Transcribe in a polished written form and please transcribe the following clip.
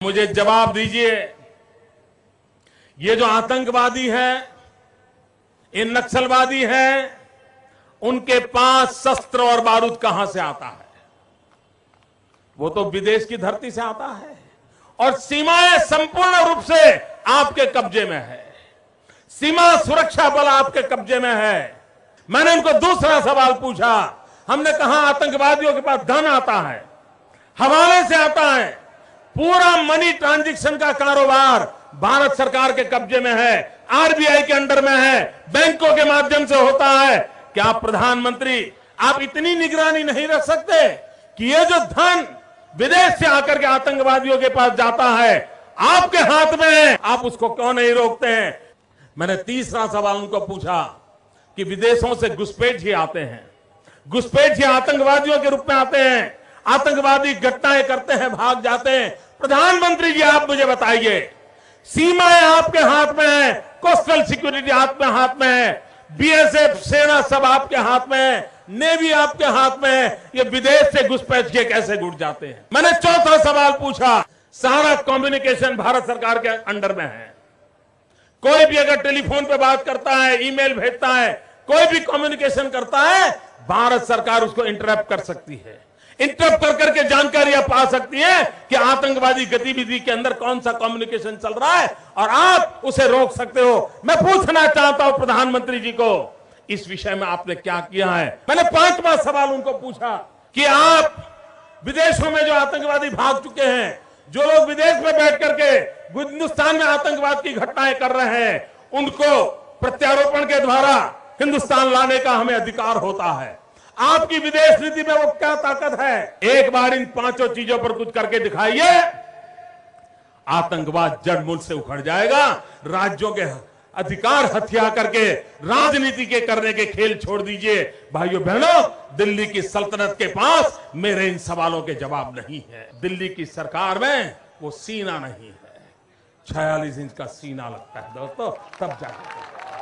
मुझे जवाब दीजिए, ये जो आतंकवादी हैं, ये नक्सलवादी हैं, उनके पास शस्त्र और बारूद कहां से आता है? वो तो विदेश की धरती से आता है और सीमाएं संपूर्ण रूप से आपके कब्जे में है। सीमा सुरक्षा बल आपके कब्जे में है। मैंने उनको दूसरा सवाल पूछा, हमने कहा आतंकवादियों के पास धन आता है, हवाले से आता है, पूरा मनी ट्रांजैक्शन का कारोबार भारत सरकार के कब्जे में है, आरबीआई के अंडर में है, बैंकों के माध्यम से होता है। क्या प्रधानमंत्री आप इतनी निगरानी नहीं रख सकते कि ये जो धन विदेश से आकर के आतंकवादियों के पास जाता है आपके हाथ में है, आप उसको क्यों नहीं रोकते हैं? मैंने तीसरा सवाल उनको पूछा कि विदेशों से घुसपैठिए आते हैं, घुसपैठिए आतंकवादियों के रूप में आते हैं, आतंकवादी घटनाएं करते हैं, भाग जाते हैं। प्रधानमंत्री जी आप मुझे बताइए, सीमाएं आपके हाथ में है, कोस्टल सिक्योरिटी आपके हाथ में है, बीएसएफ सेना सब आपके हाथ में है, नेवी आपके हाथ में है, ये विदेश से घुसपैठ के कैसे घुस जाते हैं? मैंने चौथा सवाल पूछा, सारा कम्युनिकेशन भारत सरकार के अंडर में है। कोई भी अगर टेलीफोन पे बात करता है, ईमेल भेजता है, कोई भी कम्युनिकेशन करता है, भारत सरकार उसको इंटरप्ट कर सकती है। इंटरप्ट कर करके जानकारियां पा सकती है कि आतंकवादी गतिविधि के अंदर कौन सा कम्युनिकेशन चल रहा है और आप उसे रोक सकते हो। मैं पूछना चाहता हूं प्रधानमंत्री जी को, इस विषय में आपने क्या किया है? मैंने पांचवा सवाल उनको पूछा कि आप विदेशों में जो आतंकवादी भाग चुके हैं, जो लोग विदेश में बैठ करके हिंदुस्तान में आतंकवाद की घटनाएं कर रहे हैं, उनको प्रत्यारोपण के द्वारा हिंदुस्तान लाने का हमें अधिकार होता है। आपकी विदेश नीति में वो क्या ताकत है? एक बार इन पांचों चीजों पर कुछ करके दिखाइए, आतंकवाद जड़ मूल से उखड़ जाएगा। राज्यों के अधिकार हथिया करके राजनीति के करने के खेल छोड़ दीजिए। भाइयों बहनों, दिल्ली की सल्तनत के पास मेरे इन सवालों के जवाब नहीं है। दिल्ली की सरकार में वो सीना नहीं है, 46 इंच का सीना लगता है दोस्तों, तब जाकर